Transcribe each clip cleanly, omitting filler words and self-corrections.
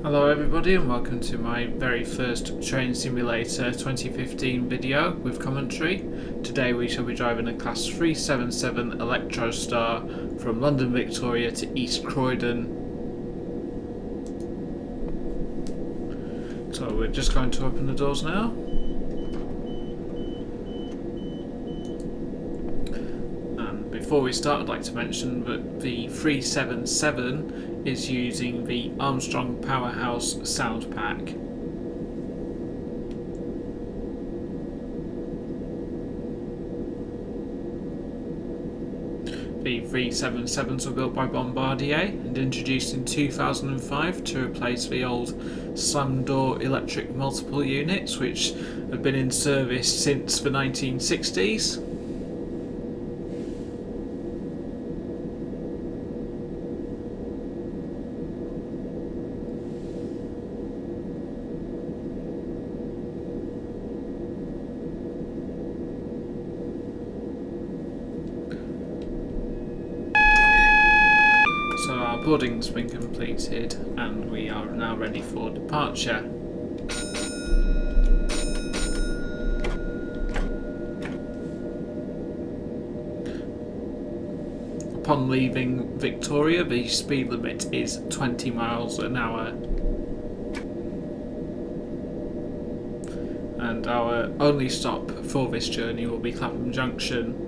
Hello everybody and welcome to my very first Train Simulator 2015 video with commentary. Today we shall be driving a Class 377 Electrostar from London Victoria to East Croydon. So we're just going to open the doors now. And before we start, I'd like to mention that the 377 is using the Armstrong Powerhouse sound pack. The 377s were built by Bombardier and introduced in 2005 to replace the old slam door electric multiple units which have been in service since the 1960s. So our boarding's been completed and we are now ready for departure. Upon leaving Victoria, the speed limit is 20 miles an hour. And our only stop for this journey will be Clapham Junction.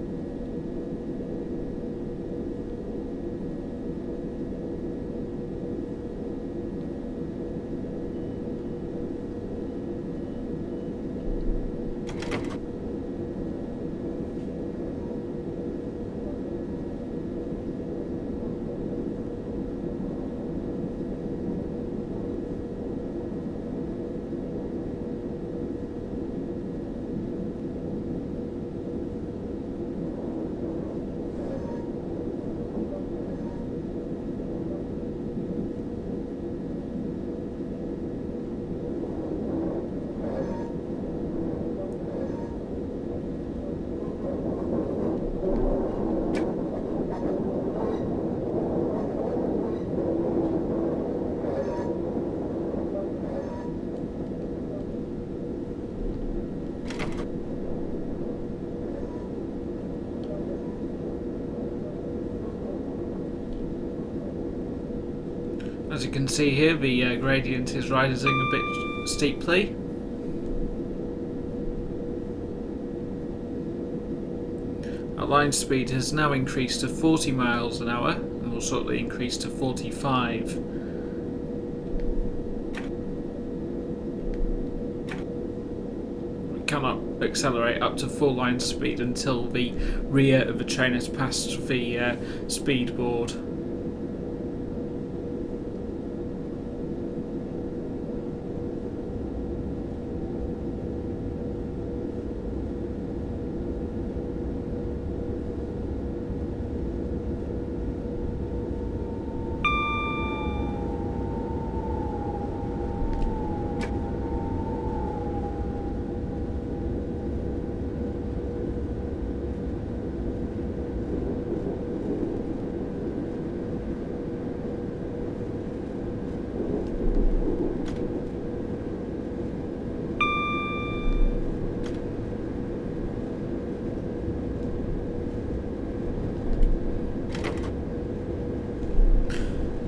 As you can see here, the gradient is rising a bit steeply. Our line speed has now increased to 40 miles an hour and will shortly increase to 45. We cannot accelerate up to full line speed until the rear of the train has passed the speed board.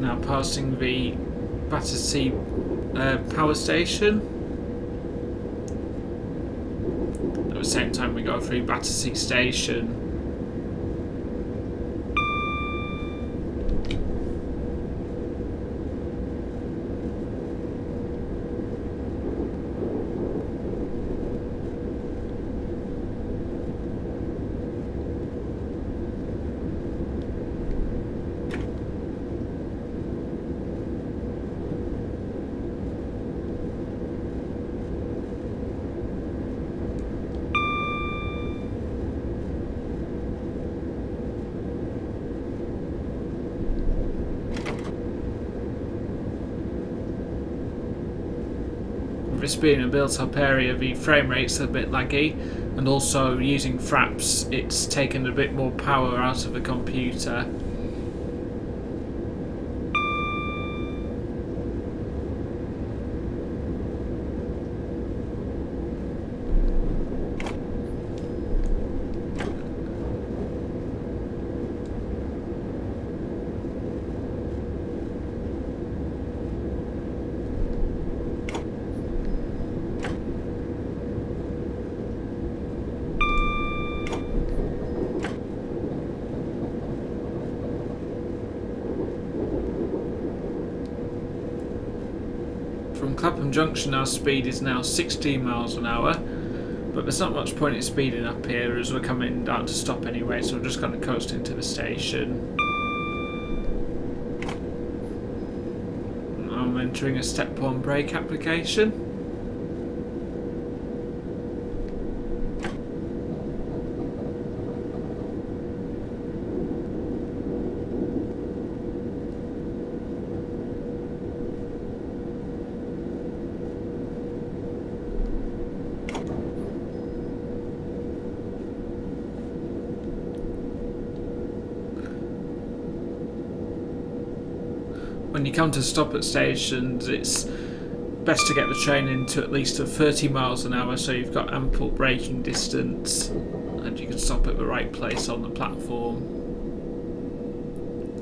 Now passing the Battersea power station. At the same time we go through Battersea station. This being a built-up area, the frame rate's a bit laggy, and also using fraps, it's taken a bit more power out of the computer. From Clapham Junction our speed is now 16 miles an hour, but there's not much point in speeding up here as we're coming down to stop anyway, so we're just going to coast into the station. I'm entering a step 1 brake application. When you come to stop at stations, it's best to get the train into at least 30 miles an hour so you've got ample braking distance and you can stop at the right place on the platform.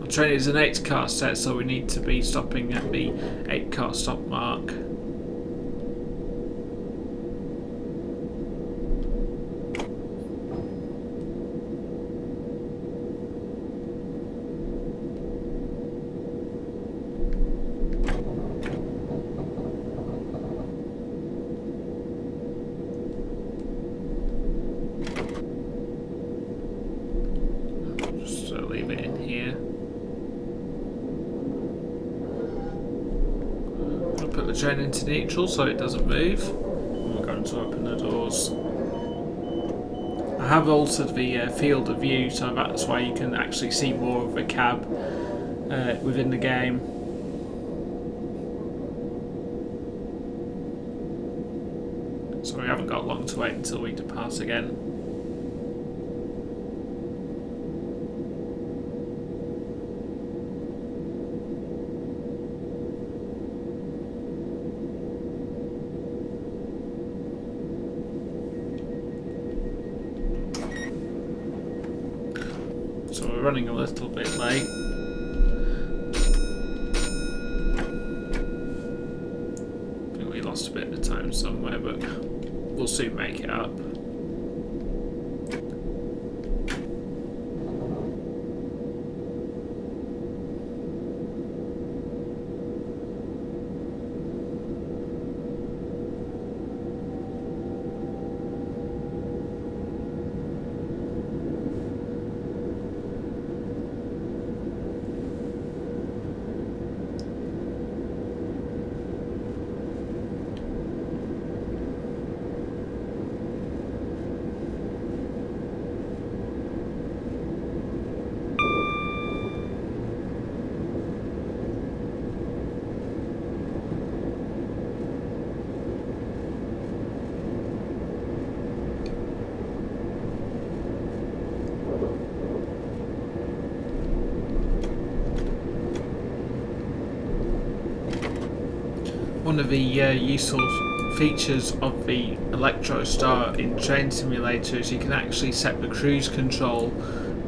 The train is an 8-car set, so we need to be stopping at the 8-car stop mark. Leave it in here. I'll put the train into neutral so it doesn't move. And we're going to open the doors. I have altered the field of view, so that's why you can actually see more of the cab within the game. So we haven't got long to wait until we depart again. So we're running a little bit late. I think we lost a bit of time somewhere, but we'll soon make it up. One of the useful features of the Electrostar in Train Simulator is you can actually set the cruise control.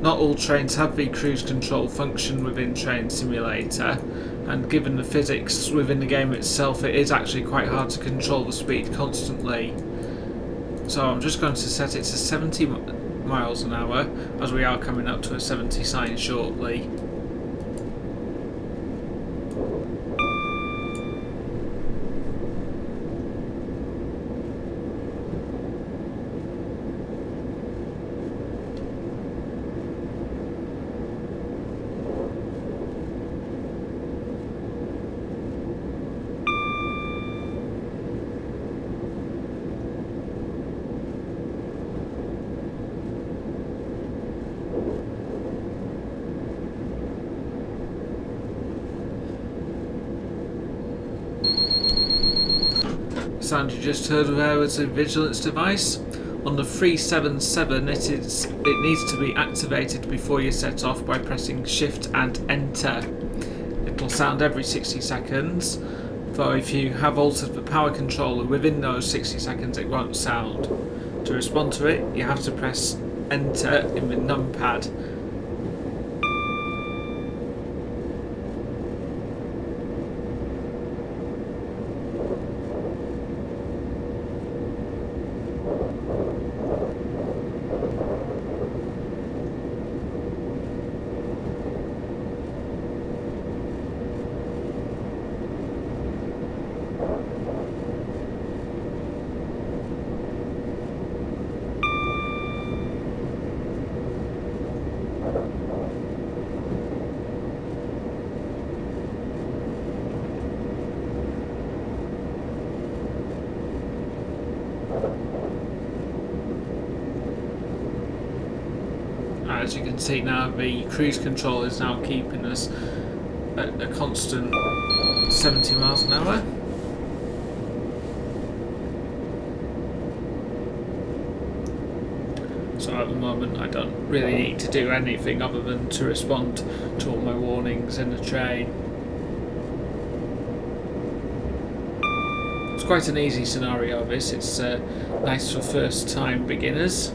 Not all trains have the cruise control function within Train Simulator, and given the physics within the game itself, it is actually quite hard to control the speed constantly. So I'm just going to set it to 70 miles an hour, as we are coming up to a 70 sign shortly. The sound you just heard there was a vigilance device. On the 377 it needs to be activated before you set off by pressing shift and enter. It'll sound every 60 seconds, though if you have altered the power controller within those 60 seconds it won't sound. To respond to it you have to press enter in the numpad. as you can see now, the cruise control is now keeping us at a constant 70 miles an hour. So at the moment I don't really need to do anything other than to respond to all my warnings in the train. It's quite an easy scenario this, it's nice for first time beginners.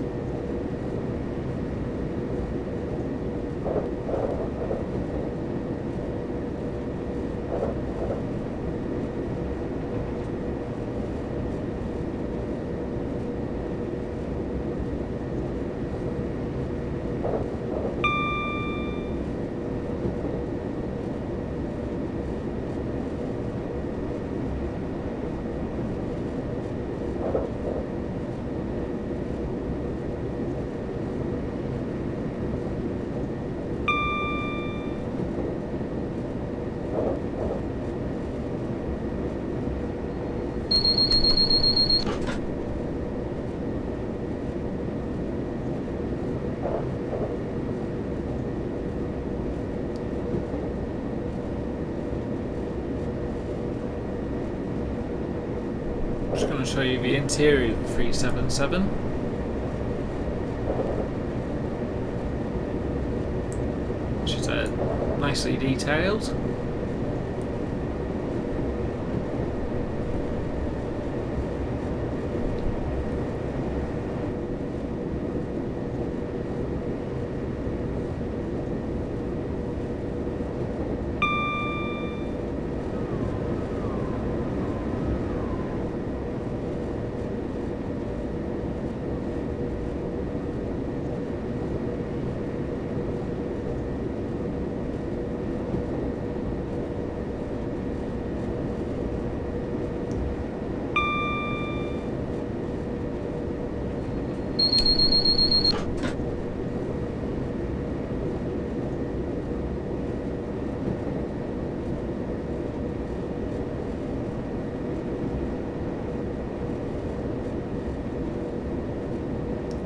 I'm just going to show you the interior of the 377. Which is nicely detailed.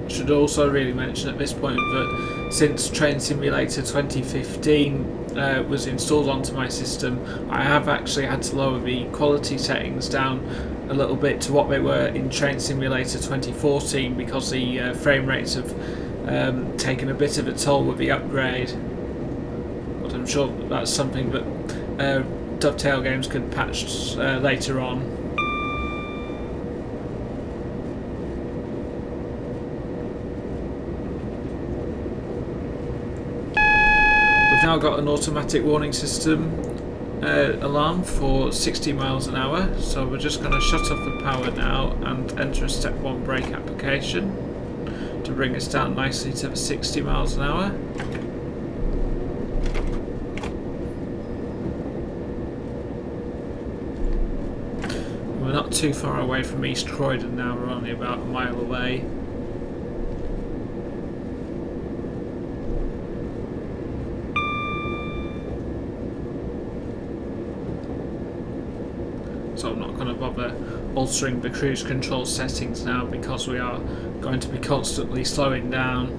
Should also really mention at this point that since Train Simulator 2015 was installed onto my system, I have actually had to lower the quality settings down a little bit to what they were in Train Simulator 2014 because the frame rates have taken a bit of a toll with the upgrade. But I'm sure that's something that Dovetail Games could patch later on. Now got an automatic warning system alarm for 60 miles an hour, so we're just going to shut off the power now and enter a step 1 brake application to bring us down nicely to the 60 miles an hour. We're not too far away from East Croydon now, we're only about a mile away. So I'm not going to bother altering the cruise control settings now because we are going to be constantly slowing down.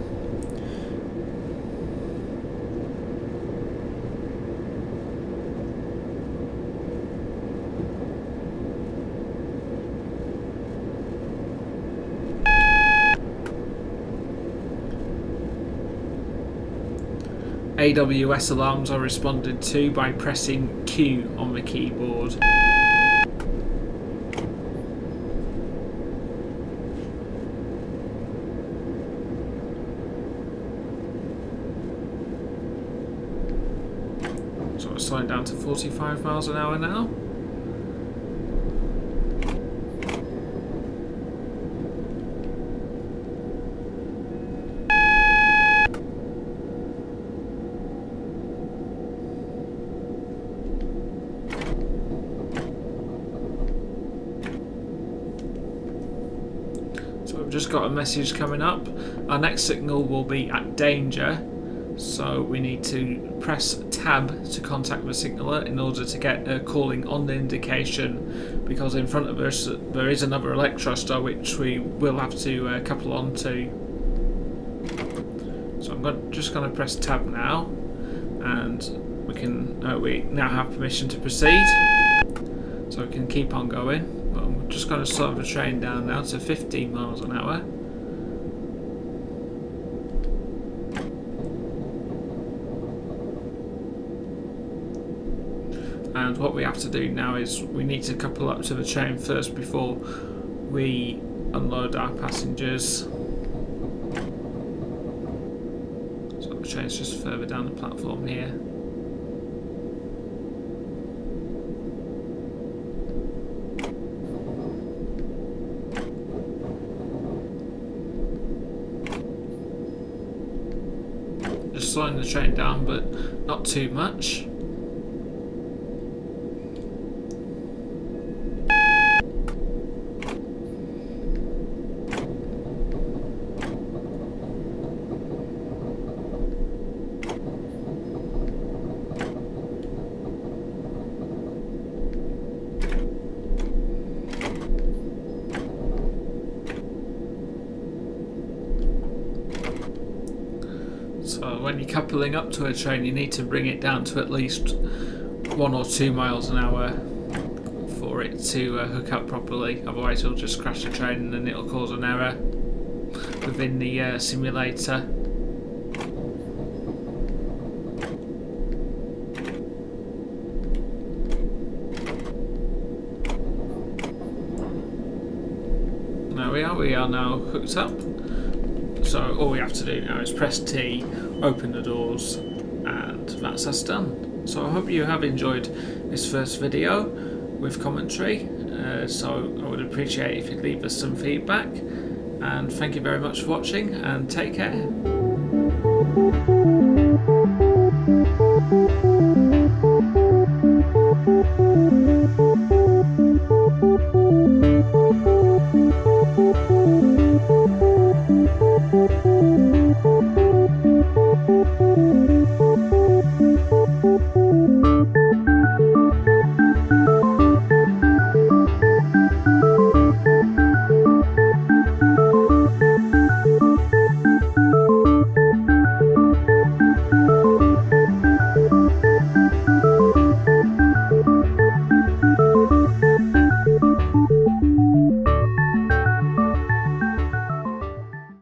AWS alarms are responded to by pressing Q on the keyboard. So we're slowing down to 45 miles an hour now. So we've just got a message coming up. Our next signal will be at danger. So we need to press tab to contact the signaller in order to get a calling on the indication, because in front of us there is another Electrostar which we will have to couple on to. So I'm just going to press tab now, and we now have permission to proceed, so we can keep on going. Well, I'm just going to slow the train down now to 15 miles an hour. And what we have to do now is we need to couple up to the train first before we unload our passengers. So the train's just further down the platform here. Just slowing the train down, but not too much. So when you're coupling up to a train, you need to bring it down to at least 1 or 2 miles an hour for it to hook up properly. Otherwise it'll just crash the train and then it'll cause an error within the simulator. There we are now hooked up. So all we have to do now is press T, open the doors, and that's us done. So I hope you have enjoyed this first video with commentary. So I would appreciate if you'd leave us some feedback. And thank you very much for watching, and take care.